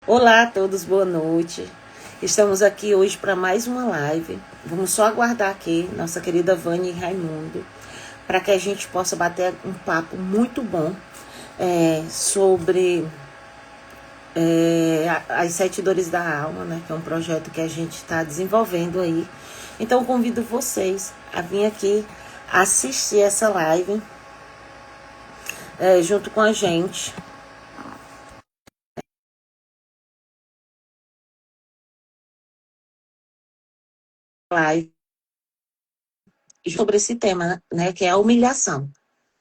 Olá a todos, boa noite. Estamos aqui hoje para mais uma live. Vamos só aguardar aqui nossa querida Vânia e Raimundo para que a gente possa bater um papo muito bom sobre as 7 dores da alma, né? Que é um projeto que a gente está desenvolvendo aí. Então convido vocês a vir aqui assistir essa live junto com a gente. Live sobre esse tema, né? Que é a humilhação.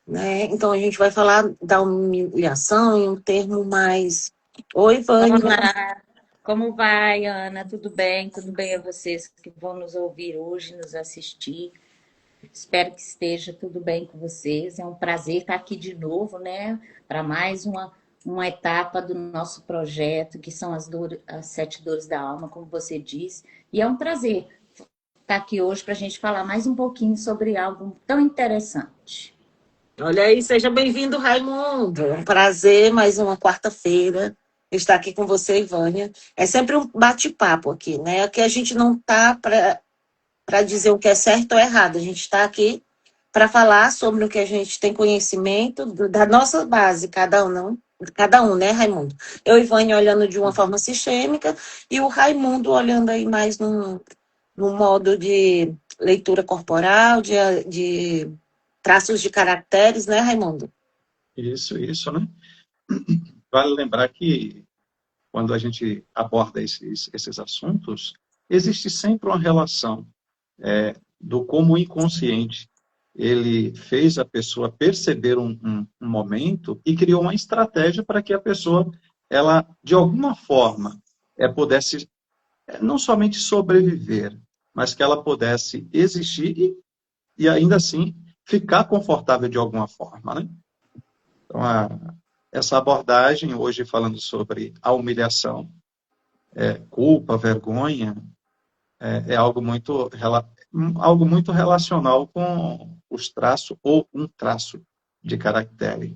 Né? Então a gente vai falar da humilhação em um termo mais. Oi, Vânia. Olá, como vai, Ana? Tudo bem? Tudo bem a vocês que vão nos ouvir hoje, nos assistir? Espero que esteja tudo bem com vocês. É um prazer estar aqui de novo, né? Para mais uma etapa do nosso projeto, que são as 7 dores da alma, como você disse. E é um prazer estar aqui hoje para a gente falar mais um pouquinho sobre algo tão interessante. Olha aí, seja bem-vindo, Raimundo. É um prazer, mais uma quarta-feira, estar aqui com você, Vânia. É sempre um bate-papo aqui, né? Aqui a gente não tá para dizer o que é certo ou errado, a gente está aqui para falar sobre o que a gente tem conhecimento da nossa base, cada um, né, Raimundo? Eu e Vânia olhando de uma forma sistêmica e o Raimundo olhando aí mais num modo de leitura corporal, de traços de caracteres, né, Raimundo? Isso, né? Vale lembrar que quando a gente aborda esses assuntos, existe sempre uma relação do como o inconsciente ele fez a pessoa perceber um momento e criou uma estratégia para que a pessoa, ela, de alguma forma, pudesse não somente sobreviver, mas que ela pudesse existir e ainda assim ficar confortável de alguma forma, né? Então, essa abordagem, hoje falando sobre a humilhação, culpa, vergonha, algo muito relacional com os traços, ou um traço de caractere,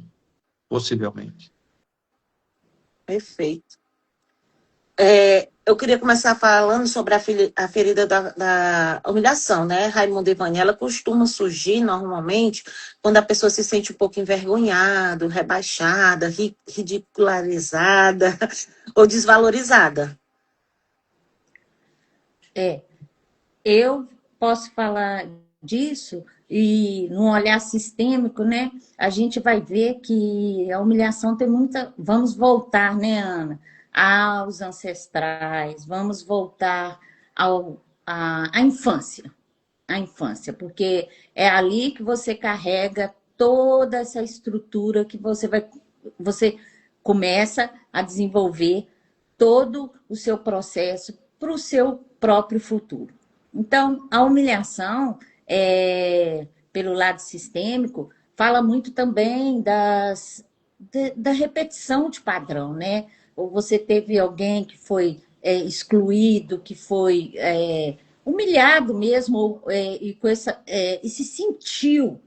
possivelmente. Perfeito. Eu queria começar falando sobre a ferida da humilhação, né, Raimundo e Vânia? Ela costuma surgir normalmente quando a pessoa se sente um pouco envergonhada, rebaixada, ridicularizada ou desvalorizada. Eu posso falar disso e no olhar sistêmico, né? A gente vai ver que a humilhação tem muita. Vamos voltar, né, Ana, aos ancestrais, vamos voltar à infância, à infância, porque é ali que você carrega toda essa estrutura que você começa a desenvolver todo o seu processo para o seu próprio futuro. Então, a humilhação, pelo lado sistêmico, fala muito também da repetição de padrão, né? Ou você teve alguém que foi excluído, que foi humilhado mesmo, e, e se sentiu,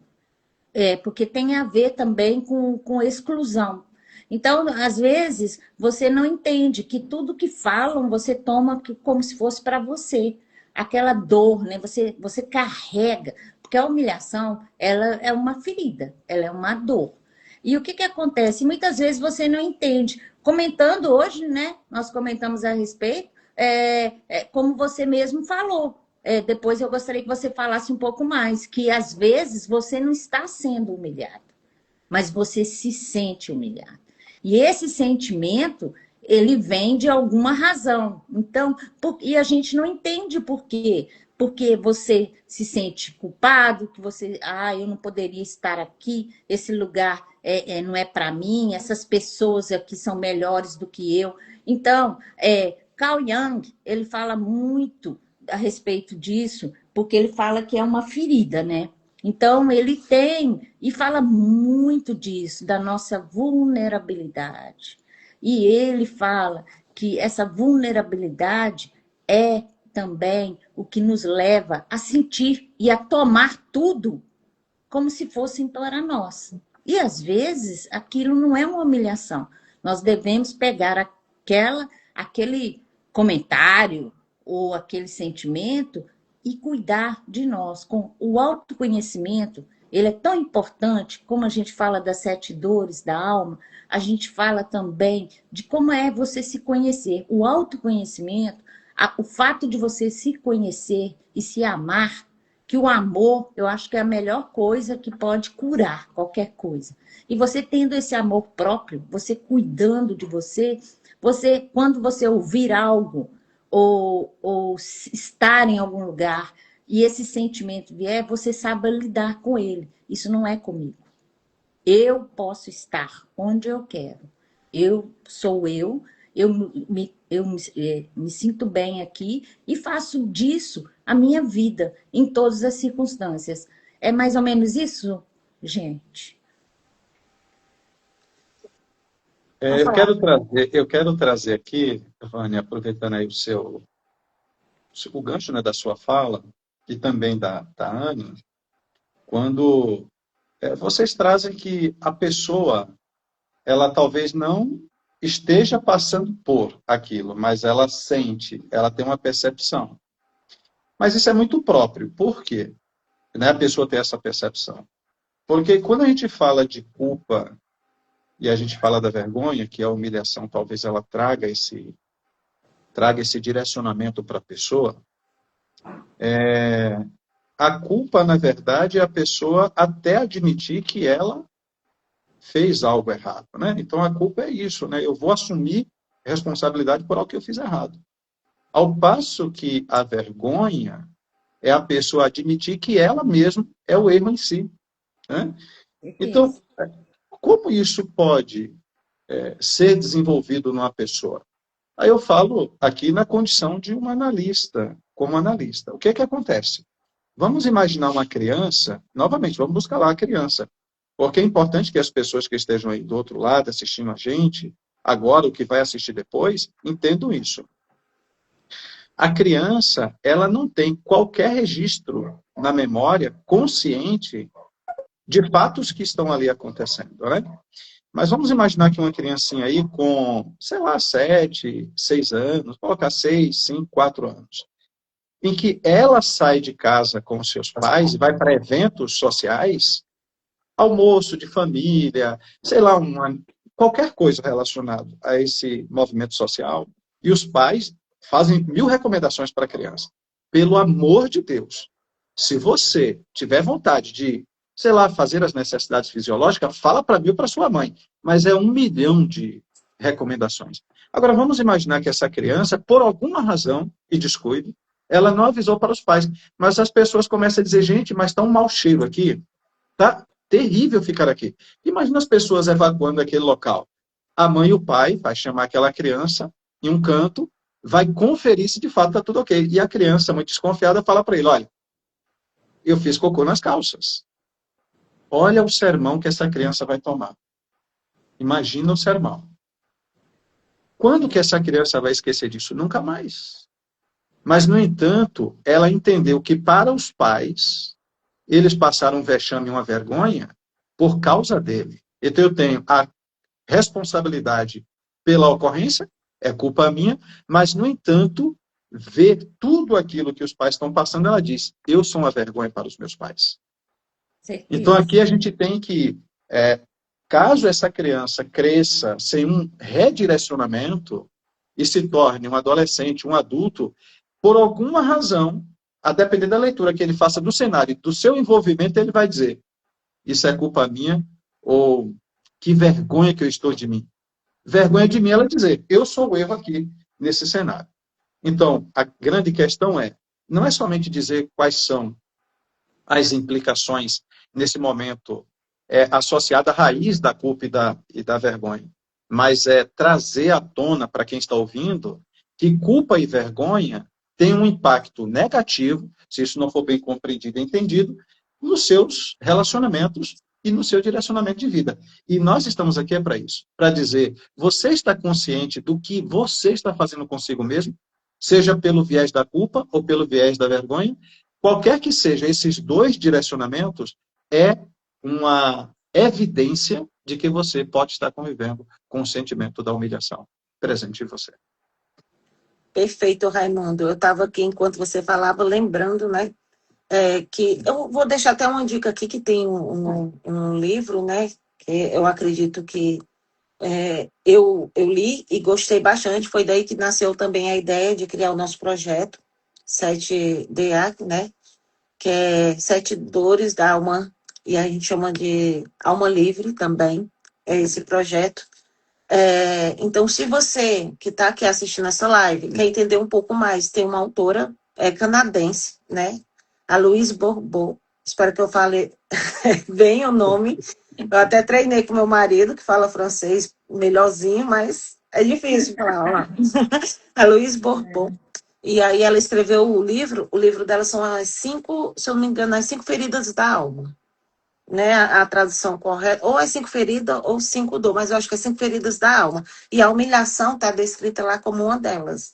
porque tem a ver também com exclusão. Então, às vezes, você não entende que tudo que falam você toma como se fosse para você. Aquela dor, né? Você carrega. Porque a humilhação, ela é uma ferida, ela é uma dor. E o que acontece? Muitas vezes você não entende. Comentando hoje, né? Nós comentamos a respeito, como você mesmo falou. Depois eu gostaria que você falasse um pouco mais, que às vezes você não está sendo humilhado, mas você se sente humilhado. E esse sentimento, ele vem de alguma razão. Então, e a gente não entende por quê. Porque você se sente culpado, que você, eu não poderia estar aqui, esse lugar não é para mim, essas pessoas aqui são melhores do que eu. Então, Carl Jung, ele fala muito a respeito disso, porque ele fala que é uma ferida, né? Então, ele tem, e fala muito disso, da nossa vulnerabilidade. E ele fala que essa vulnerabilidade é também o que nos leva a sentir e a tomar tudo como se fosse para nós. E às vezes aquilo não é uma humilhação. Nós devemos pegar aquele comentário ou aquele sentimento e cuidar de nós. Com o autoconhecimento, ele é tão importante, como a gente fala das 7 dores da alma, a gente fala também de como é você se conhecer. O autoconhecimento, o fato de você se conhecer e se amar, que o amor, eu acho que é a melhor coisa que pode curar qualquer coisa. E você tendo esse amor próprio, você cuidando de você, quando você ouvir algo ou estar em algum lugar e esse sentimento vier, você sabe lidar com ele. Isso não é comigo. Eu posso estar onde eu quero. Eu sou me sinto bem aqui e faço disso a minha vida em todas as circunstâncias. É mais ou menos isso, gente? Eu quero trazer aqui, Vânia, aproveitando aí o gancho, né, da sua fala, e também da Ana, quando vocês trazem que a pessoa, ela talvez não esteja passando por aquilo, mas ela sente, ela tem uma percepção. Mas isso é muito próprio. Por quê? Né, a pessoa ter essa percepção. Porque quando a gente fala de culpa e a gente fala da vergonha, que a humilhação talvez ela traga esse direcionamento para a pessoa, a culpa, na verdade, é a pessoa até admitir que ela fez algo errado, né? Então, a culpa é isso, né? Eu vou assumir responsabilidade por algo que eu fiz errado. Ao passo que a vergonha é a pessoa admitir que ela mesma é o erro em si, né? Então, como isso pode ser desenvolvido numa pessoa? Aí eu falo aqui na condição de um analista, como analista. O que é que acontece? Vamos imaginar uma criança, novamente, vamos buscar lá a criança, porque é importante que as pessoas que estejam aí do outro lado assistindo a gente, agora, o que vai assistir depois, entendam isso. A criança, ela não tem qualquer registro na memória consciente de fatos que estão ali acontecendo, né? Mas vamos imaginar que uma criancinha aí com, sei lá, 7, 6 anos, colocar 6, 5, 4 anos, em que ela sai de casa com os seus pais e vai para eventos sociais, almoço de família, sei lá, qualquer coisa relacionada a esse movimento social, e os pais fazem 1000 recomendações para a criança. Pelo amor de Deus, se você tiver vontade de, sei lá, fazer as necessidades fisiológicas, fala para mim ou para sua mãe, mas é 1 milhão de recomendações. Agora, vamos imaginar que essa criança, por alguma razão e descuido, ela não avisou para os pais, mas as pessoas começam a dizer, gente, mas está um mau cheiro aqui, tá terrível ficar aqui. Imagina as pessoas evacuando aquele local. A mãe e o pai vai chamar aquela criança em um canto, vai conferir se de fato está tudo ok. E a criança, muito desconfiada, fala para ele, olha, eu fiz cocô nas calças. Olha o sermão que essa criança vai tomar. Imagina o sermão. Quando que essa criança vai esquecer disso? Nunca mais. Mas, no entanto, ela entendeu que para os pais, eles passaram um vexame e uma vergonha por causa dele. Então, eu tenho a responsabilidade pela ocorrência, é culpa minha, mas, no entanto, ver tudo aquilo que os pais estão passando, ela diz, eu sou uma vergonha para os meus pais. Certeza. Então, aqui a gente tem que, caso essa criança cresça sem um redirecionamento e se torne um adolescente, um adulto, por alguma razão, a depender da leitura que ele faça do cenário e do seu envolvimento, ele vai dizer, isso é culpa minha, ou que vergonha que eu estou de mim. Vergonha de mim, ela dizer, eu sou o erro aqui, nesse cenário. Então, a grande questão não é somente dizer quais são as implicações nesse momento associada à raiz da culpa e da vergonha, mas é trazer à tona para quem está ouvindo que culpa e vergonha têm um impacto negativo, se isso não for bem compreendido e entendido, nos seus relacionamentos e no seu direcionamento de vida. E nós estamos aqui para isso, para dizer, você está consciente do que você está fazendo consigo mesmo, seja pelo viés da culpa ou pelo viés da vergonha, qualquer que seja esses dois direcionamentos, é uma evidência de que você pode estar convivendo com o sentimento da humilhação presente em você. Perfeito, Raimundo. Eu estava aqui, enquanto você falava, lembrando, né, que eu vou deixar até uma dica aqui, que tem um livro, né, que eu acredito que eu li e gostei bastante. Foi daí que nasceu também a ideia de criar o nosso projeto, 7DA, né, que é Sete Dores da Alma, e a gente chama de Alma Livre também, é esse projeto. Então, se você que está aqui assistindo essa live quer entender um pouco mais, tem uma autora canadense, né? A Louise Bourbeau. Espero que eu fale bem o nome. Eu até treinei com meu marido, que fala francês melhorzinho, mas é difícil falar. Ó lá. A Louise Bourbeau. E aí ela escreveu o livro dela são as 5, se eu não me engano, as 5 feridas da alma, né, a tradução correta, ou as 5 feridas ou 5 dor, mas eu acho que é 5 feridas da alma. E a humilhação está descrita lá como uma delas,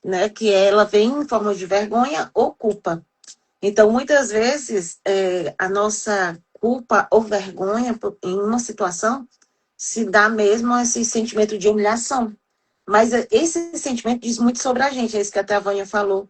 né, que ela vem em forma de vergonha ou culpa. Então, muitas vezes, a nossa culpa ou vergonha em uma situação se dá mesmo esse sentimento de humilhação. Mas esse sentimento diz muito sobre a gente, é isso que até a Vânia falou,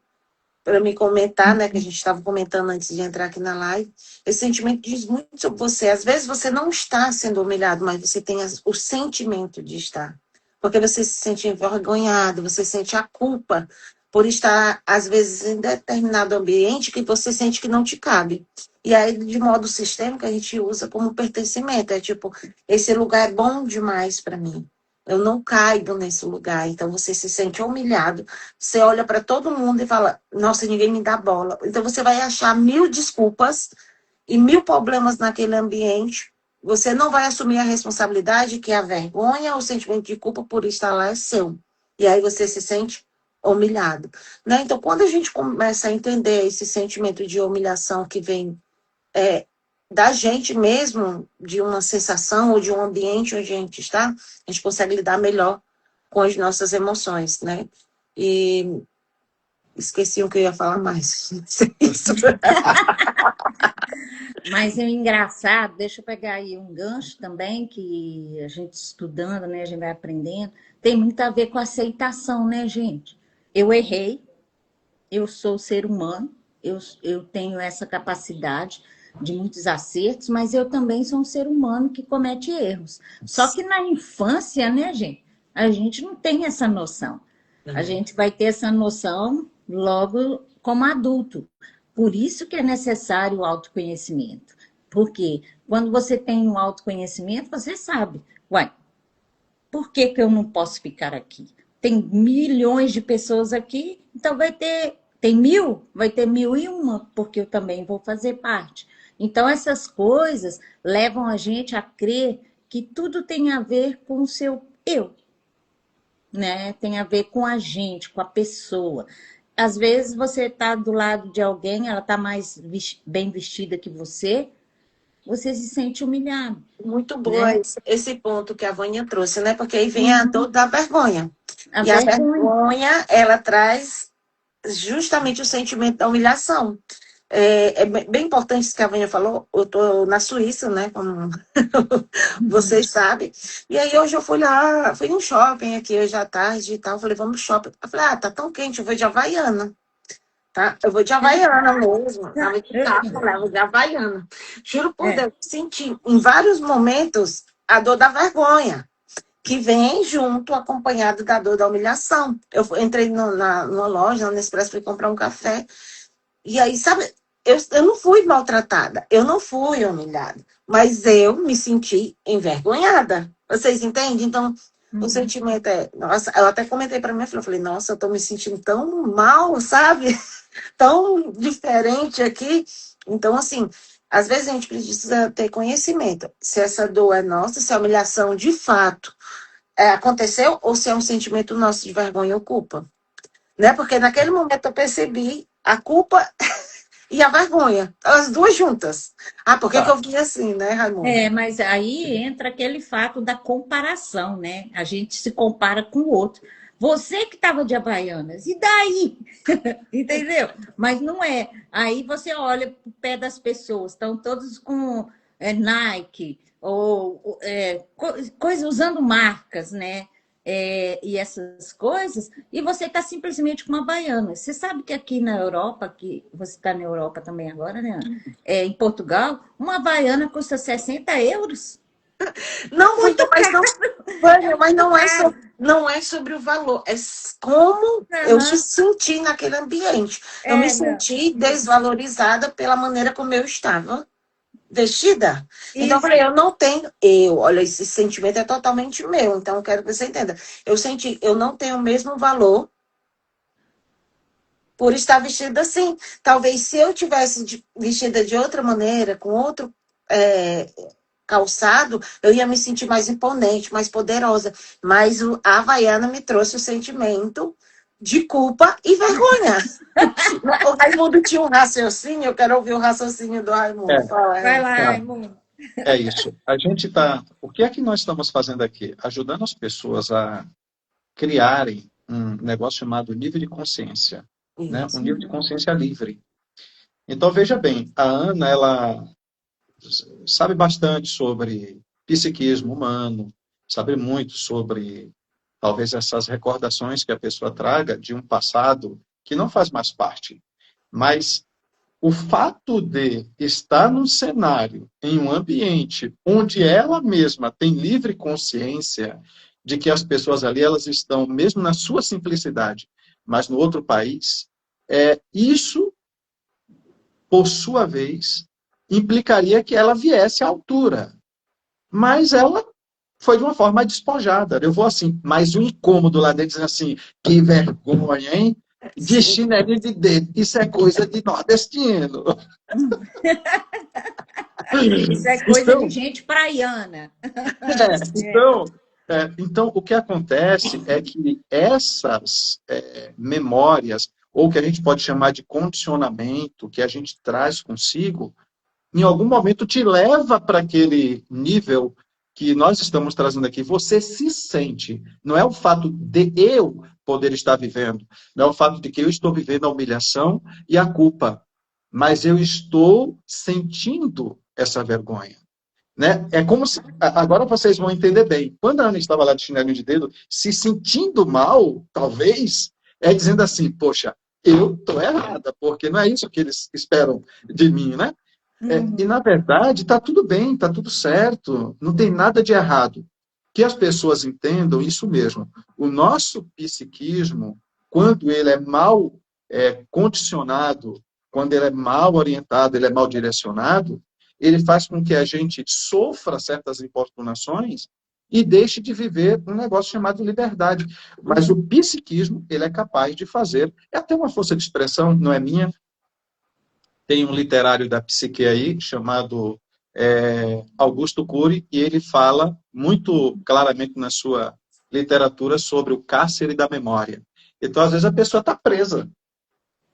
para me comentar, né, que a gente estava comentando antes de entrar aqui na live. Esse sentimento diz muito sobre você. Às vezes você não está sendo humilhado, mas você tem o sentimento de estar. Porque você se sente envergonhado, você sente a culpa por estar, às vezes, em determinado ambiente que você sente que não te cabe. E aí, de modo sistêmico, a gente usa como pertencimento. É tipo, esse lugar é bom demais para mim. Eu não caibo nesse lugar. Então, você se sente humilhado. Você olha para todo mundo e fala, nossa, ninguém me dá bola. Então, você vai achar 1000 desculpas e 1000 problemas naquele ambiente. Você não vai assumir a responsabilidade que a vergonha ou o sentimento de culpa por estar lá é seu. E aí você se sente humilhado, né? Então, quando a gente começa a entender esse sentimento de humilhação que vem da gente mesmo, de uma sensação ou de um ambiente onde a gente está, a gente consegue lidar melhor com as nossas emoções, né? E esqueci o que eu ia falar mais. Isso. Mas é engraçado, deixa eu pegar aí um gancho também, que a gente estudando, né, a gente vai aprendendo, tem muito a ver com aceitação, né, gente? Eu errei, eu sou ser humano, eu tenho essa capacidade de muitos acertos, mas eu também sou um ser humano que comete erros. Só que na infância, né, gente, a gente não tem essa noção. A gente vai ter essa noção logo como adulto. Por isso que é necessário o autoconhecimento. Porque quando você tem um autoconhecimento, você sabe, uai, por que que eu não posso ficar aqui? Tem milhões de pessoas aqui, então tem 1000, vai ter 1001, porque eu também vou fazer parte. Então, essas coisas levam a gente a crer que tudo tem a ver com o seu eu, né? Tem a ver com a gente, com a pessoa. Às vezes você está do lado de alguém, ela está mais bem vestida que você se sente humilhado, Muito boa né? esse ponto que a Vânia trouxe, né? Porque aí vem a dor da vergonha. A E a vergonha. vergonha, ela traz justamente o sentimento da humilhação. É bem importante isso que a Vânia falou. Eu estou na Suíça, né? Como vocês sabem. E aí hoje eu fui lá, fui num shopping aqui hoje à tarde e tal. Falei, vamos no shopping. Eu falei, tá tão quente, eu vou de Havaiana. Tá? Eu vou de Havaiana mesmo. Tava de carro, né? Eu vou de Havaiana. Juro por É. Deus, senti em vários momentos a dor da vergonha, que vem junto, acompanhado da dor da humilhação. Entrei numa loja, na Nespresso, fui comprar um café. E aí, sabe, eu não fui maltratada, eu não fui humilhada, mas eu me senti envergonhada. Vocês entendem? Então, o Uhum. sentimento nossa, eu até comentei para minha filha, eu falei, nossa, eu tô me sentindo tão mal, sabe? Tão diferente aqui. Então, assim, às vezes a gente precisa ter conhecimento se essa dor é nossa, se a humilhação de fato aconteceu ou se é um sentimento nosso de vergonha ou culpa. Né? Porque naquele momento eu percebi a culpa e a vergonha, as duas juntas. Ah, por que que Tá. eu vi assim, né, Raimundo? É, mas aí entra aquele fato da comparação, né? A gente se compara com o outro. Você que estava de Havaianas, e daí? Entendeu? Mas não é. Aí você olha para o pé das pessoas, estão todos com Nike, ou coisa usando marcas, né? e essas coisas, e você está simplesmente com uma baiana. Você sabe que aqui na Europa, que você está na Europa também agora, né? Em Portugal, uma baiana custa 60 euros. Não, Vânia, Muito mas não, caro, Vânia, mas muito não é, caro. não é sobre o valor, é como eu me Aham. senti naquele ambiente. Eu me Não. senti desvalorizada pela maneira como eu estava vestida. Então, eu Isso. falei, eu não tenho, olha, esse sentimento é totalmente meu, então eu quero que você entenda. Eu senti, eu não tenho o mesmo valor por estar vestida assim. Talvez se eu tivesse vestida de outra maneira, com outro é, calçado, eu ia me sentir mais imponente, mais poderosa. Mas a Havaiana me trouxe o sentimento de culpa e vergonha. O Raimundo tinha um raciocínio, eu quero ouvir o raciocínio do É, Raimundo. Fala, Vai Raimundo. lá, tá. Raimundo. É isso. A gente está. O que é que nós estamos fazendo aqui? Ajudando as pessoas a criarem um negócio chamado nível de consciência, né? Um Isso. nível de consciência livre. Então, veja bem, a Ana, ela sabe bastante sobre psiquismo humano, sabe muito sobre, talvez, essas recordações que a pessoa traga de um passado que não faz mais parte. Mas o fato de estar num cenário, em um ambiente onde ela mesma tem livre consciência de que as pessoas ali elas estão mesmo na sua simplicidade, mas no outro país, isso, por sua vez, implicaria que ela viesse à altura. Mas ela foi de uma forma despojada. Eu vou assim, mas o incômodo lá dentro dizendo assim, que vergonha, hein? De Sim. chinelo de dedo, isso é coisa de nordestino. Isso é coisa de Então, gente praiana. então, então, o que acontece é que essas memórias, ou que a gente pode chamar de condicionamento, que a gente traz consigo, em algum momento te leva para aquele nível que nós estamos trazendo aqui. Você se sente. Não é o fato de eu poder estar vivendo, não é o fato de que eu estou vivendo a humilhação e a culpa, mas eu estou sentindo essa vergonha. Né? É como se. Agora vocês vão entender bem. Quando a Ana estava lá de chinelinho de dedo, se sentindo mal, talvez, dizendo assim: poxa, eu estou errada, porque não é isso que eles esperam de mim, né? E, na Uhum. verdade, está tudo bem, está tudo certo, não tem nada de errado. Que as pessoas entendam isso mesmo. O nosso psiquismo, quando ele é mal condicionado, quando ele é mal orientado, ele é mal direcionado, ele faz com que a gente sofra certas importunações e deixe de viver um negócio chamado liberdade. Mas o psiquismo, ele é capaz de fazer, é até uma força de expressão, não é minha, tem um literário da psique aí, chamado Augusto Cury, e ele fala muito claramente na sua literatura sobre o cárcere da memória. Então, às vezes, a pessoa está presa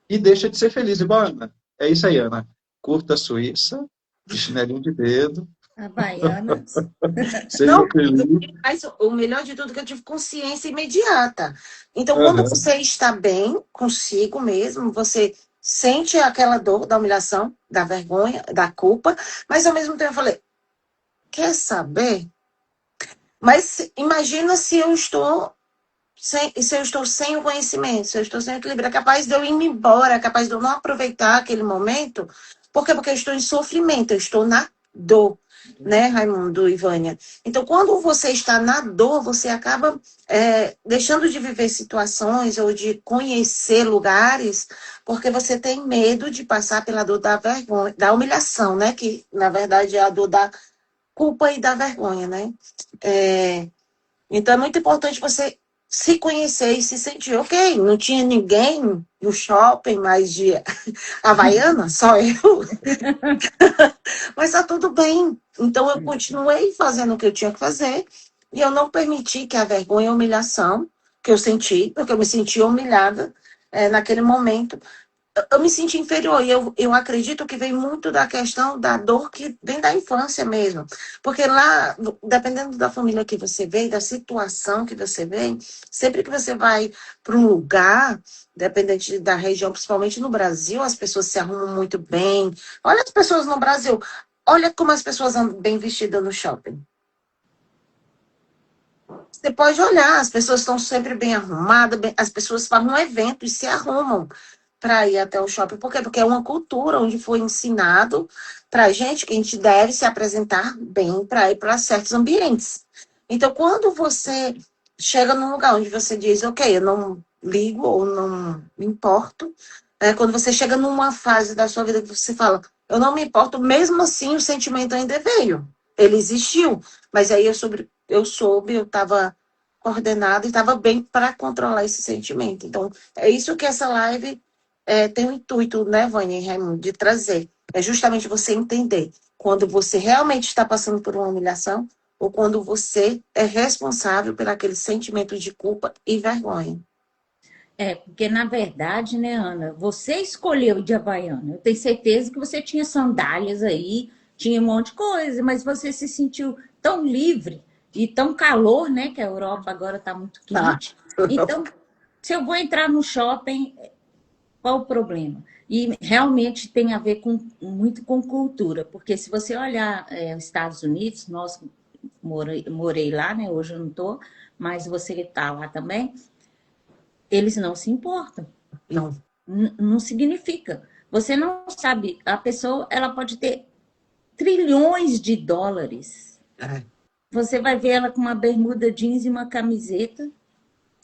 e deixa de ser feliz. Igual a Ana. É isso aí, Ana. Curta a Suíça, de chinelinho de dedo, Havaianas. seja Não, feliz. mas o melhor de tudo é que eu tive consciência imediata. Então, quando Uhum. você está bem consigo mesmo, você sente aquela dor da humilhação, da vergonha, da culpa, mas ao mesmo tempo eu falei, quer saber? Mas imagina se eu estou se eu estou sem o conhecimento, se eu estou sem o equilíbrio, é capaz de eu ir me embora, é capaz de eu não aproveitar aquele momento. Por quê? Porque eu estou em sofrimento, eu estou na dor, né, Raimundo e Vânia? Então, quando você está na dor, você acaba deixando de viver situações ou de conhecer lugares, porque você tem medo de passar pela dor da vergonha, da humilhação, né? Que, na verdade, é a dor da culpa e da vergonha, né? É, então é muito importante você se conhecer e se sentir, ok, não tinha ninguém no shopping mais de Havaiana, só eu, mas tá tudo bem. Então eu continuei fazendo o que eu tinha que fazer e eu não permiti que a vergonha e a humilhação que eu senti, porque eu me senti humilhada naquele momento, eu me senti inferior. E eu acredito que vem muito da questão da dor que vem da infância mesmo. Porque lá, dependendo da família que você vem, da situação que você vem, sempre que você vai para um lugar, dependente da região, principalmente no Brasil, as pessoas se arrumam muito bem. Olha as pessoas no Brasil. Olha como as pessoas andam bem vestidas no shopping. Você pode olhar, as pessoas estão sempre bem arrumadas, as pessoas fazem um evento e se arrumam para ir até o shopping. Por quê? Porque é uma cultura onde foi ensinado para a gente que a gente deve se apresentar bem para ir para certos ambientes. Então, quando você chega num lugar onde você diz, ok, eu não ligo ou não me importo, quando você chega numa fase da sua vida que você fala, eu não me importo, mesmo assim o sentimento ainda veio. Ele existiu, mas aí eu estava coordenada e estava bem para controlar esse sentimento. Então, é isso que essa live tem o intuito, né, Vânia e Raimundo, de trazer. É justamente você entender quando você realmente está passando por uma humilhação ou quando você é responsável por aquele sentimento de culpa e vergonha. Porque na verdade, né, Ana, você escolheu ir de Havaiana. Eu tenho certeza que você tinha sandálias aí, tinha um monte de coisa, mas você se sentiu tão livre e tão calor, né, que a Europa agora está muito Tá. quente. Então, se eu vou entrar no shopping, qual o problema? E realmente tem a ver muito com cultura, porque se você olhar os Estados Unidos, nós morei lá, né? Hoje eu não estou, mas você está lá também, eles não se importam. Não. Não significa. Você não sabe, a pessoa ela pode ter trilhões de dólares. É. Você vai ver ela com uma bermuda jeans e uma camiseta em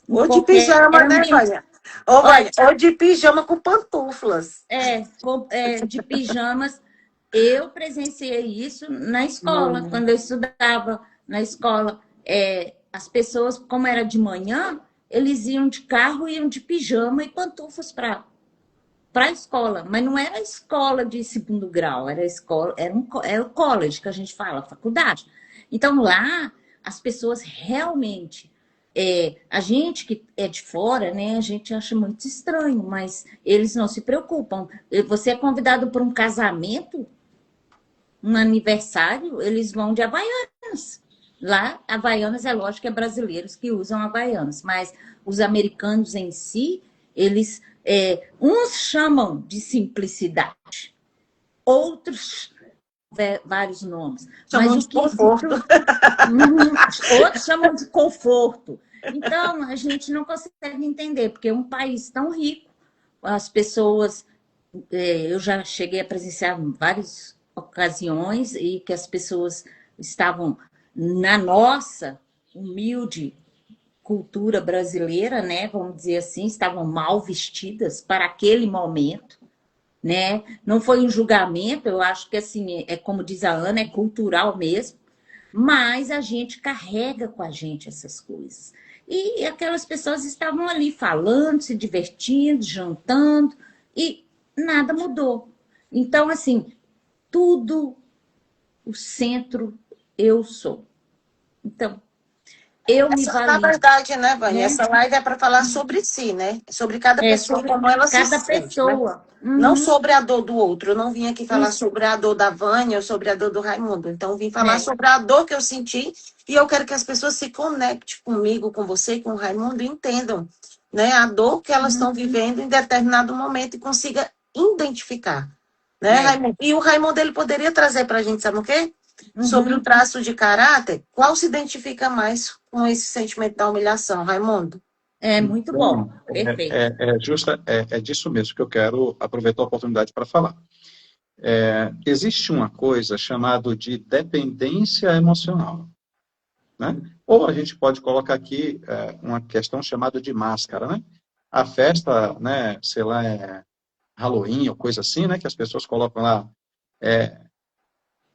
Ou de qualquer pijama, né, ambiente. Vânia? Ou, Vânia, ou de pijama com pantuflas. De pijamas. Eu presenciei isso na escola, quando eu estudava na escola. As pessoas, como era de manhã, eles iam de carro, iam de pijama e pantufas para a escola, mas não era escola de segundo grau, era escola, era o college que a gente fala, faculdade. Então lá as pessoas realmente, a gente que é de fora, né, a gente acha muito estranho, mas eles não se preocupam. Você é convidado para um casamento, um aniversário, eles vão de Havaianas. Lá, Havaianas é lógico que é brasileiros que usam Havaianas, mas os americanos em si, eles uns chamam de simplicidade, outros vários nomes. Chamam Mas de o que conforto. outros chamam de conforto. Então, a gente não consegue entender, porque é um país tão rico, as pessoas. Eu já cheguei a presenciar várias ocasiões e que as pessoas estavam na nossa humilde cultura brasileira, né? Vamos dizer assim, estavam mal vestidas para aquele momento, né? Não foi um julgamento, eu acho que assim, como diz a Ana, é cultural mesmo, mas a gente carrega com a gente essas coisas. E aquelas pessoas estavam ali falando, se divertindo, jantando, e nada mudou. Então, assim, tudo o centro eu sou. Então, eu me Na valido, verdade, né, Vânia, né? essa live é para falar sobre si, né? Sobre cada pessoa, Sobre como ela se cada sente, né? pessoa. Não Uhum. sobre a dor do outro. Eu não vim aqui falar Isso. sobre a dor da Vânia ou sobre a dor do Raimundo. Então, eu vim falar É. sobre a dor que eu senti e eu quero que as pessoas se conectem comigo, com você e com o Raimundo e entendam, né, a dor que elas estão vivendo em determinado momento e consiga identificar, né, Raimundo? E o Raimundo, ele poderia trazer para a gente, sabe o quê? Sobre o traço de caráter, qual se identifica mais com esse sentimento da humilhação, Raimundo? É muito bom. Então, Perfeito. é disso mesmo que eu quero aproveitar a oportunidade para falar. Existe uma coisa chamada de dependência emocional, né? Ou a gente pode colocar aqui uma questão chamada de máscara, né? A festa, né, sei lá, Halloween ou coisa assim, né, que as pessoas colocam lá,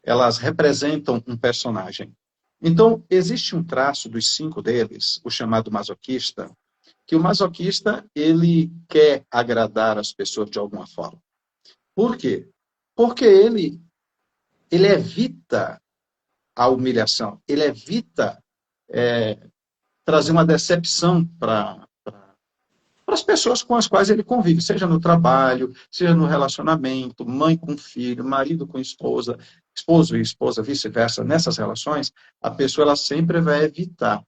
elas representam um personagem. Então, existe um traço dos 5 deles, o chamado masoquista, que o masoquista, ele quer agradar as pessoas de alguma forma. Por quê? Porque ele evita a humilhação, ele evita trazer uma decepção para as pessoas com as quais ele convive, seja no trabalho, seja no relacionamento, mãe com filho, marido com esposa, esposo e esposa, vice-versa. Nessas relações, a pessoa ela sempre vai evitar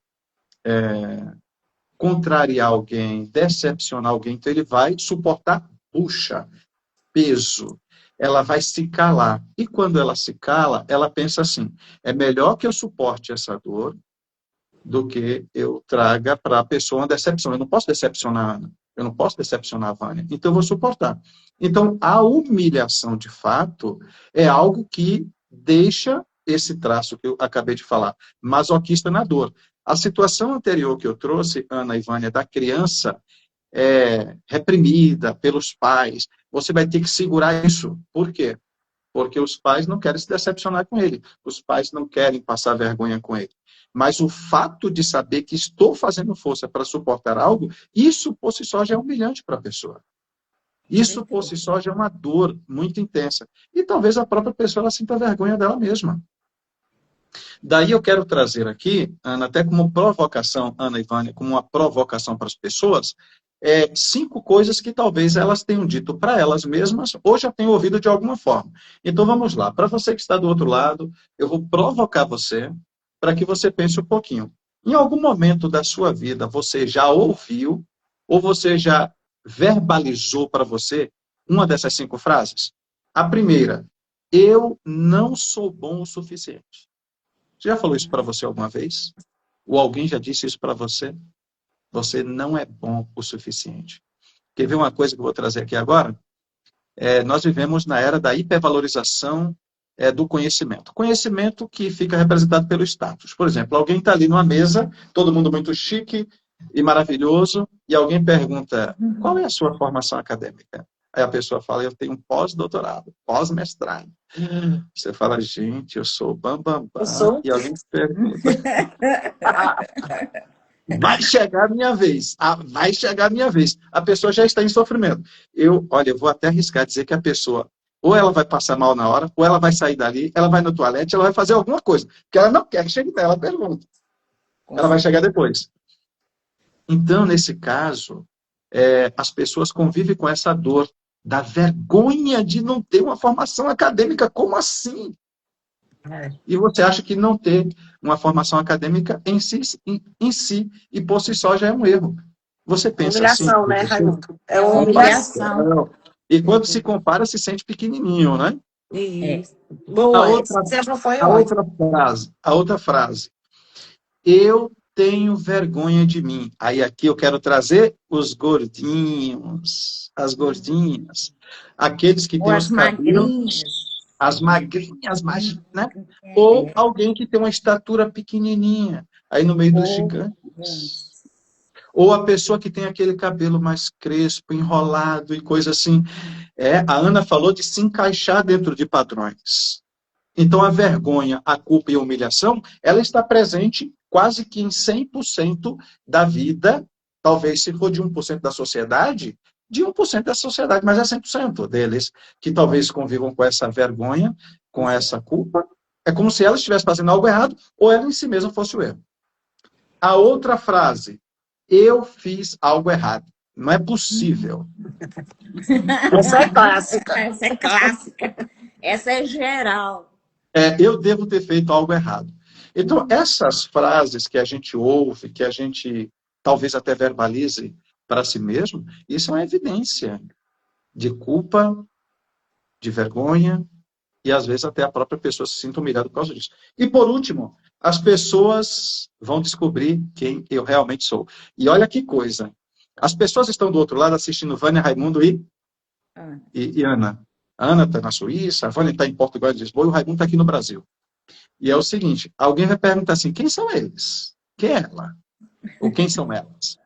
contrariar alguém, decepcionar alguém, então ele vai suportar bucha, peso, ela vai se calar. E quando ela se cala, ela pensa assim, é melhor que eu suporte essa dor do que eu traga para a pessoa uma decepção. Eu não posso decepcionar a Ana, eu não posso decepcionar a Vânia, então eu vou suportar. Então, a humilhação, de fato, é algo que deixa esse traço que eu acabei de falar, masoquista na dor. A situação anterior que eu trouxe, Ana e Vânia, da criança reprimida pelos pais, você vai ter que segurar isso. Por quê? Porque os pais não querem se decepcionar com ele, os pais não querem passar vergonha com ele. Mas o fato de saber que estou fazendo força para suportar algo, isso por si só já é humilhante para a pessoa. Isso por si só já é uma dor muito intensa. E talvez a própria pessoa ela sinta vergonha dela mesma. Daí eu quero trazer aqui, Ana, até como provocação, Ana e Vânia, como uma provocação para as pessoas, 5 coisas que talvez elas tenham dito para elas mesmas ou já tenham ouvido de alguma forma. Então vamos lá. Para você que está do outro lado, eu vou provocar você para que você pense um pouquinho. Em algum momento da sua vida, você já ouviu ou você já verbalizou para você uma dessas 5 frases? A primeira, eu não sou bom o suficiente. Você já falou isso para você alguma vez? Ou alguém já disse isso para você? Você não é bom o suficiente. Quer ver uma coisa que eu vou trazer aqui agora? Nós vivemos na era da hipervalorização do conhecimento. Conhecimento que fica representado pelo status. Por exemplo, alguém está ali numa mesa, todo mundo muito chique e maravilhoso, e alguém pergunta, qual é a sua formação acadêmica? Aí a pessoa fala, eu tenho um pós-doutorado, pós-mestrado. Você fala, gente, eu sou bambambam. Eu sou. E alguém pergunta, vai chegar a minha vez. Vai chegar a minha vez. A pessoa já está em sofrimento. Olha, eu vou até arriscar dizer que a pessoa, ou ela vai passar mal na hora, ou ela vai sair dali, ela vai no toalete, ela vai fazer alguma coisa. Porque ela não quer que chegue nela, ela pergunta. Ela vai chegar depois. Então, nesse caso, as pessoas convivem com essa dor da vergonha de não ter uma formação acadêmica. Como assim? E você acha que não ter uma formação acadêmica em si e por si só já é um erro. Você pensa assim? Humilhação, né, Raimundo? É uma humilhação. E quando se compara, se sente pequenininho, né? Isso. Boa, esse exemplo foi ótimo. A outra frase. Eu tenho vergonha de mim. Aí aqui eu quero trazer os gordinhos, as gordinhas, aqueles que têm os cabelos, as magrinhas, né? Ou alguém que tem uma estatura pequenininha, aí no meio dos gigantes. Ou a pessoa que tem aquele cabelo mais crespo, enrolado e coisa assim. A Ana falou de se encaixar dentro de padrões. Então a vergonha, a culpa e a humilhação, ela está presente quase que em 100% da vida, talvez se for de 1% da sociedade, de 1% da sociedade, mas é 100% deles que talvez convivam com essa vergonha, com essa culpa. É como se ela estivesse fazendo algo errado ou ela em si mesma fosse o erro. A outra frase, eu fiz algo errado. Não é possível. Essa é clássica. Essa é clássica. Essa é geral. Eu devo ter feito algo errado. Então, essas frases que a gente ouve, que a gente talvez até verbalize para si mesmo, isso é uma evidência de culpa, de vergonha, e às vezes até a própria pessoa se sinta humilhada por causa disso. E por último, as pessoas vão descobrir quem eu realmente sou. E olha que coisa. As pessoas estão do outro lado assistindo Vânia, Raimundo e Ana. A Ana está na Suíça, a Vânia está em Portugal e Lisboa, e o Raimundo está aqui no Brasil. E é o seguinte, alguém vai perguntar assim, quem são eles? Quem é ela? Ou quem são elas?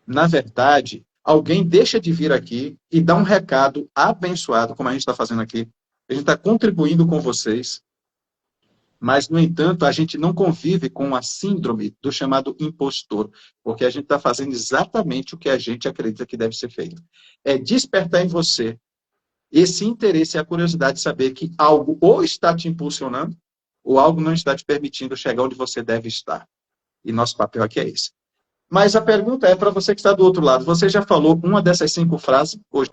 Na verdade, alguém deixa de vir aqui e dá um recado abençoado, como a gente está fazendo aqui. A gente está contribuindo com vocês, mas, no entanto, a gente não convive com a síndrome do chamado impostor, porque a gente está fazendo exatamente o que a gente acredita que deve ser feito. É despertar em você esse interesse e a curiosidade de saber que algo ou está te impulsionando, ou algo não está te permitindo chegar onde você deve estar. E nosso papel aqui é esse. Mas a pergunta é para você que está do outro lado. Você já falou uma dessas 5 frases hoje?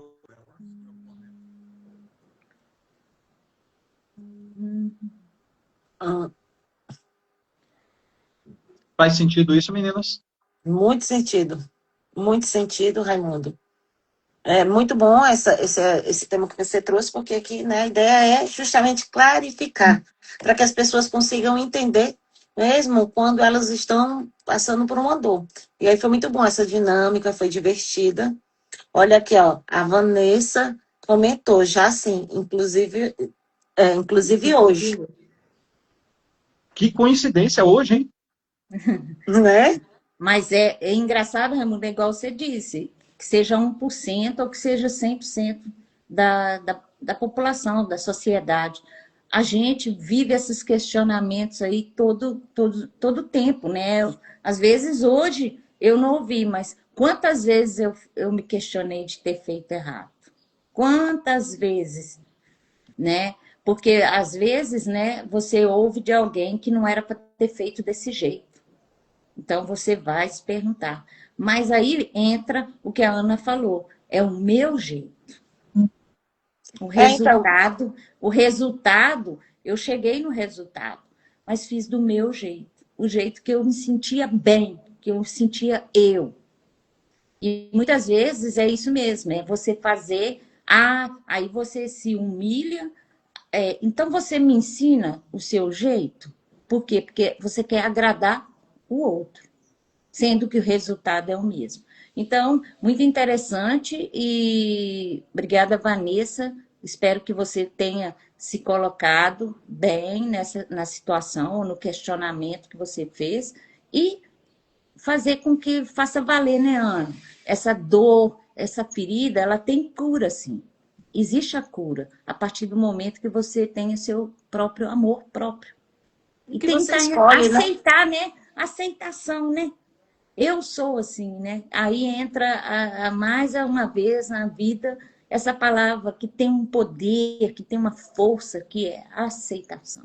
Faz sentido isso, meninas? Muito sentido, Raimundo. É muito bom esse tema que você trouxe, porque aqui, né, a ideia é justamente clarificar, para que as pessoas consigam entender mesmo quando elas estão passando por uma dor. E aí foi muito bom essa dinâmica, foi divertida. Olha aqui, ó, a Vanessa comentou já sim, inclusive hoje, Que coincidência hoje, hein? né? Mas é engraçado, Raimundo, é igual você disse, que seja 1% ou que seja 100% da população, da sociedade. A gente vive esses questionamentos aí todo tempo, né? Às vezes hoje eu não ouvi, mas quantas vezes eu me questionei de ter feito errado? Quantas vezes, né? Porque às vezes, né, você ouve de alguém que não era para ter feito desse jeito. Então você vai se perguntar. Mas aí entra o que a Ana falou, é o meu jeito. Então, O resultado, eu cheguei no resultado, mas fiz do meu jeito, o jeito que eu me sentia bem, que eu me sentia eu. E muitas vezes é isso mesmo, é você fazer, aí você se humilha, então você me ensina o seu jeito. Por quê? Porque você quer agradar o outro, sendo que o resultado é o mesmo. Então, muito interessante e obrigada, Vanessa. Espero que você tenha se colocado bem na situação ou no questionamento que você fez e fazer com que faça valer, né, Ana? Essa dor, essa ferida, ela tem cura, sim. Existe a cura a partir do momento que você tenha seu próprio amor próprio. o E que você tentar escolhe, né? aceitar, né? Aceitação, né? Eu sou assim, né? Aí entra mais uma vez na vida essa palavra que tem um poder, que tem uma força, que é aceitação.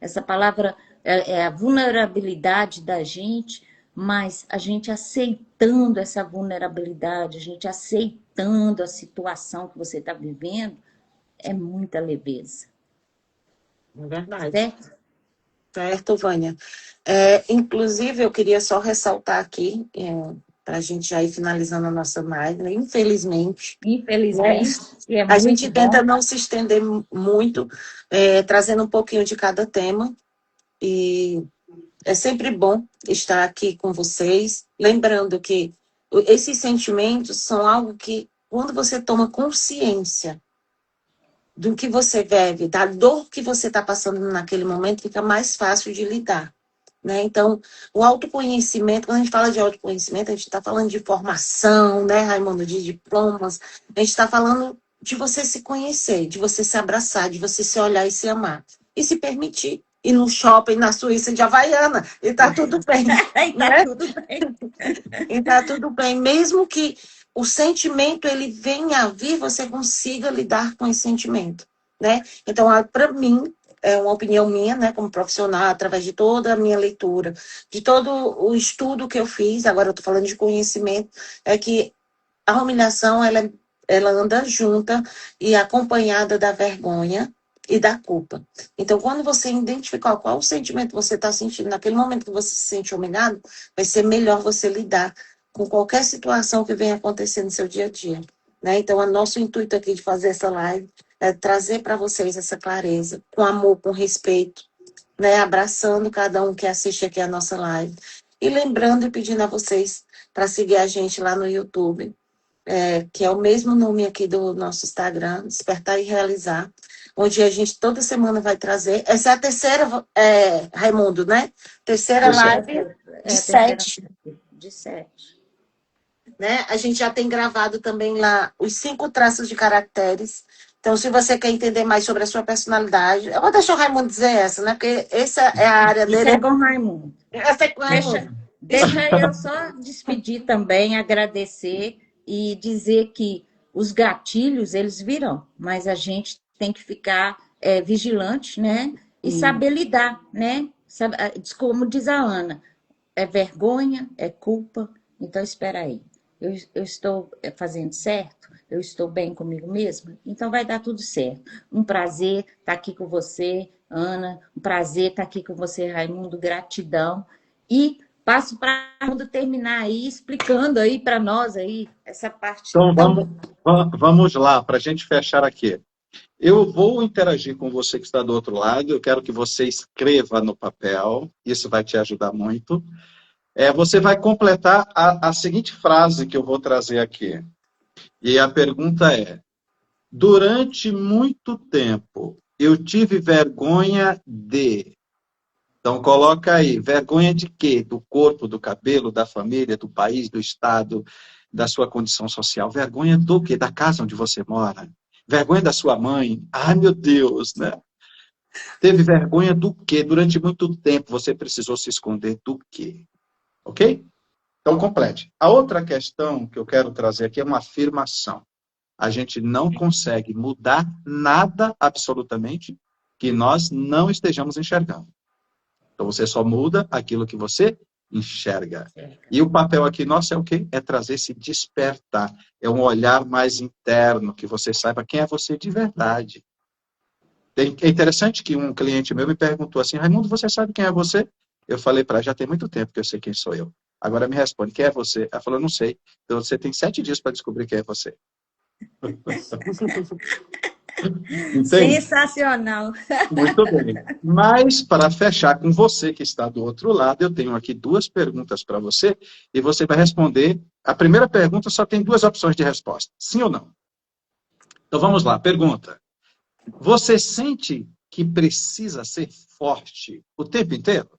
Essa palavra é a vulnerabilidade da gente, mas a gente aceitando essa vulnerabilidade, a gente aceitando a situação que você está vivendo, é muita leveza, É verdade. certo? Certo, Vânia. Inclusive, eu queria só ressaltar aqui, para a gente já ir finalizando a nossa live, né? Infelizmente, né? Infelizmente, e é A muito gente tenta bom. não se estender muito, trazendo um pouquinho de cada tema, e é sempre bom estar aqui com vocês, lembrando que esses sentimentos são algo que, quando você toma consciência do que você vive, da dor que você está passando naquele momento, fica mais fácil de lidar. Né? Então, o autoconhecimento, quando a gente fala de autoconhecimento, a gente está falando de formação, né, Raimundo, de diplomas, a gente está falando de você se conhecer, de você se abraçar, de você se olhar e se amar. E se permitir ir no shopping na Suíça de Havaiana, e tá tudo bem, Aí tá né? tudo bem. E tá tudo bem, mesmo que o sentimento ele venha a vir, você consiga lidar com esse sentimento, né? Então, para mim, é uma opinião minha, né, como profissional, através de toda a minha leitura, de todo o estudo que eu fiz, agora eu estou falando de conhecimento, é que a humilhação ela anda junta e acompanhada da vergonha e da culpa. Então, quando você identificar qual o sentimento você está sentindo naquele momento que você se sente humilhado, vai ser melhor você lidar com qualquer situação que venha acontecer no seu dia a dia. Né? Então, o nosso intuito aqui de fazer essa live é trazer para vocês essa clareza, com amor, com respeito, né? Abraçando cada um que assiste aqui a nossa live. E lembrando e pedindo a vocês para seguir a gente lá no YouTube, que é o mesmo nome aqui do nosso Instagram, Despertar e Realizar, onde a gente toda semana vai trazer. Essa é a terceira, Raimundo, né? Terceira Isso é. live de A terceira 7. de 7. Né? A gente já tem gravado também lá os 5 traços de caracteres. Então, se você quer entender mais sobre a sua personalidade, eu vou deixar o Raimundo dizer essa, né? Porque essa é a área Isso dele. é com Raimundo. Essa é com o Deixa, Raimundo. deixa eu só despedir também, agradecer e dizer que os gatilhos, eles virão, mas a gente tem que ficar vigilante, né? E saber lidar, né? Como diz a Ana, é vergonha, é culpa, então espera aí. Eu estou fazendo certo? Eu estou bem comigo mesma? Então vai dar tudo certo. Um prazer estar aqui com você, Ana. Um prazer estar aqui com você, Raimundo. Gratidão. E passo para Raimundo terminar aí, explicando aí para nós aí essa parte Então, tão... vamos lá, para a gente fechar aqui. Eu vou interagir com você que está do outro lado, eu quero que você escreva no papel, isso vai te ajudar muito. Você vai completar a seguinte frase que eu vou trazer aqui. E a pergunta é: durante muito tempo, eu tive vergonha de... Então, coloca aí, vergonha de quê? Do corpo, do cabelo, da família, do país, do estado, da sua condição social. Vergonha do quê? Da casa onde você mora. Vergonha da sua mãe. Ai, meu Deus, né? Teve vergonha do quê? Durante muito tempo você precisou se esconder do quê? Ok? Então, complete. A outra questão que eu quero trazer aqui é uma afirmação. A gente não consegue mudar nada, absolutamente, que nós não estejamos enxergando. Então, você só muda aquilo que você enxerga. E o papel aqui nosso é o quê? É trazer esse despertar. É um olhar mais interno, que você saiba quem é você de verdade. É interessante que um cliente meu me perguntou assim: Raimundo, você sabe quem é você? Eu falei para ela: já tem muito tempo que eu sei quem sou eu. Agora me responde, quem é você? Ela falou: não sei. Então você tem 7 dias para descobrir quem é você. Entende? Sensacional. Muito bem. Mas, para fechar com você que está do outro lado, eu tenho aqui 2 perguntas para você e você vai responder. A primeira pergunta só tem 2 opções de resposta: sim ou não. Então vamos lá. Pergunta: você sente que precisa ser forte o tempo inteiro?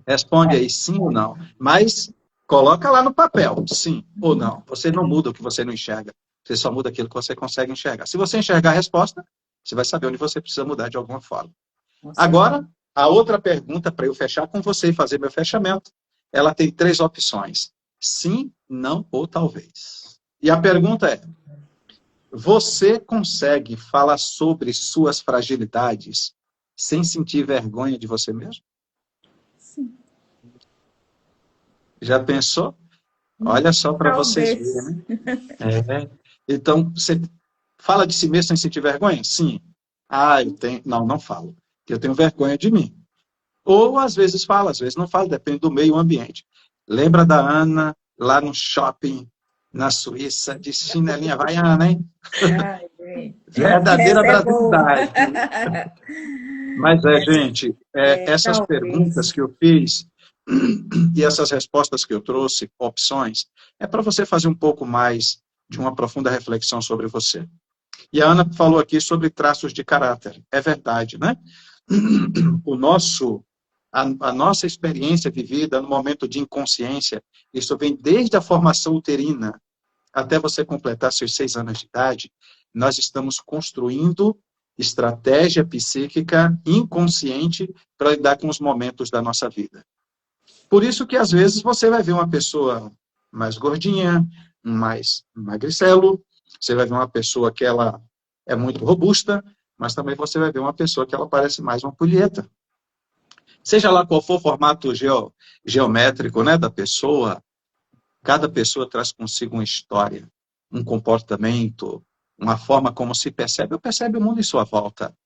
Responde aí sim ou não. Mas coloca lá no papel, sim ou não. Você não muda o que você não enxerga. Você só muda aquilo que você consegue enxergar. Se você enxergar a resposta, você vai saber onde você precisa mudar de alguma forma. Agora, a outra pergunta para eu fechar com você e fazer meu fechamento, ela tem 3 opções: sim, não ou talvez. E a pergunta é: você consegue falar sobre suas fragilidades sem sentir vergonha de você mesmo? Sim. Já pensou? Olha só para vocês Talvez. verem, né? Então, você fala de si mesmo sem sentir vergonha? Sim. Ah, eu tenho... Não, não falo. Eu tenho vergonha de mim. Ou às vezes falo, às vezes não falo, depende do meio ambiente. Lembra da Ana lá no shopping na Suíça, de chinelinha havaiana, hein? Ai, Verdadeira essa é boa. brasilidade. Mas gente, essas perguntas Talvez. que eu fiz e essas respostas que eu trouxe, opções, é para você fazer um pouco mais de uma profunda reflexão sobre você. E a Ana falou aqui sobre traços de caráter. É verdade, né? A nossa experiência vivida no momento de inconsciência, isso vem desde a formação uterina até você completar seus 6 anos de idade, nós estamos construindo estratégia psíquica inconsciente para lidar com os momentos da nossa vida. Por isso que, às vezes, você vai ver uma pessoa mais gordinha, mais magricelo, você vai ver uma pessoa que ela é muito robusta, mas também você vai ver uma pessoa que ela parece mais uma ampulheta. Seja lá qual for o formato geométrico, né, da pessoa, cada pessoa traz consigo uma história, um comportamento, uma forma como se percebe ou percebe o mundo em sua volta.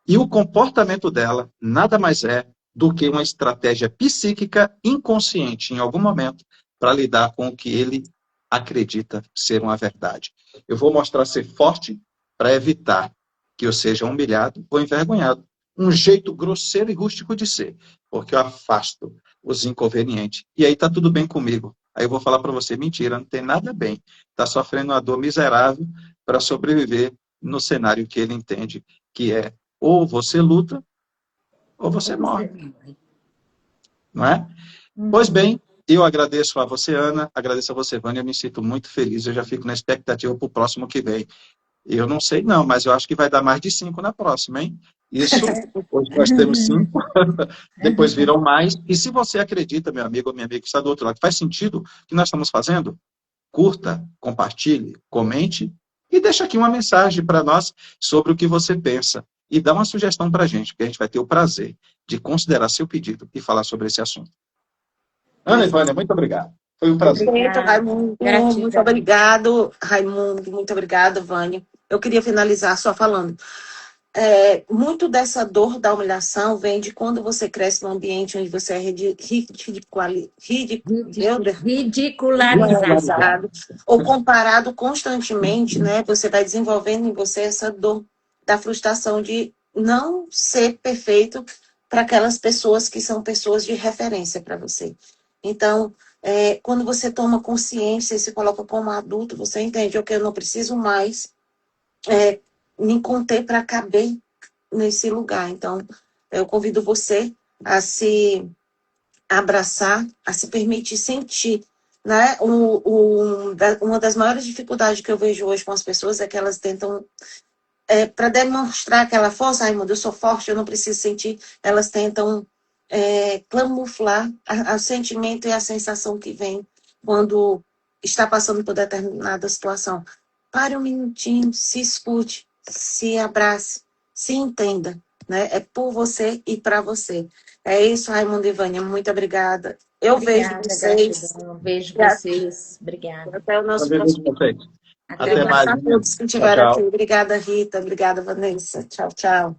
E o comportamento dela nada mais é do que uma estratégia psíquica inconsciente, em algum momento, para lidar com o que ele acredita ser uma verdade. Eu vou mostrar ser forte para evitar que eu seja humilhado ou envergonhado. Um jeito grosseiro e rústico de ser, porque eu afasto os inconvenientes. E aí está tudo bem comigo. Aí eu vou falar para você: mentira, não tem nada bem. Está sofrendo uma dor miserável para sobreviver no cenário que ele entende que é: ou você luta, ou você morre. Não é? Pois bem, eu agradeço a você, Ana, agradeço a você, Vânia, eu me sinto muito feliz, eu já fico na expectativa para o próximo que vem. Eu não sei não, mas eu acho que vai dar mais de 5 na próxima, hein? Isso, hoje nós temos 5, depois virão mais. E se você acredita, meu amigo ou minha amiga que está do outro lado, que faz sentido o que nós estamos fazendo, curta, compartilhe, comente e deixa aqui uma mensagem para nós sobre o que você pensa. E dá uma sugestão para a gente, porque a gente vai ter o prazer de considerar seu pedido e falar sobre esse assunto. Ana e Vânia, muito obrigado. Foi um prazer. Perfeito, Obrigada. Raimundo. Muito Gratidão. obrigado, Raimundo. Muito obrigado, Vânia. Eu queria finalizar só falando. muito dessa dor da humilhação vem de quando você cresce num ambiente onde você é Ridicularizado. ou comparado constantemente, né? Você vai desenvolvendo em você essa dor da frustração de não ser perfeito para aquelas pessoas que são pessoas de referência para você. Então, quando você toma consciência e se coloca como adulto, você entende, ok, eu não preciso mais me conter para caber nesse lugar. Então, eu convido você a se abraçar, a se permitir sentir, né? Uma das maiores dificuldades que eu vejo hoje com as pessoas é que elas tentam, para demonstrar aquela força, Raimundo, eu sou forte, eu não preciso sentir, elas tentam camuflar o sentimento e a sensação que vem quando está passando por determinada situação. Pare um minutinho, se escute, se abrace, se entenda, né? É por você e para você. É isso, Raimundo e Vânia, muito obrigada. Eu vejo Obrigada, vocês. gratidão. Vejo vocês. Obrigada. Até o nosso Prazer com próximo. vocês. Até Até Obrigada mais, a menino. todos que Tchau, estiveram aqui. tchau. Obrigada, Rita. Obrigada, Vanessa. Tchau, tchau.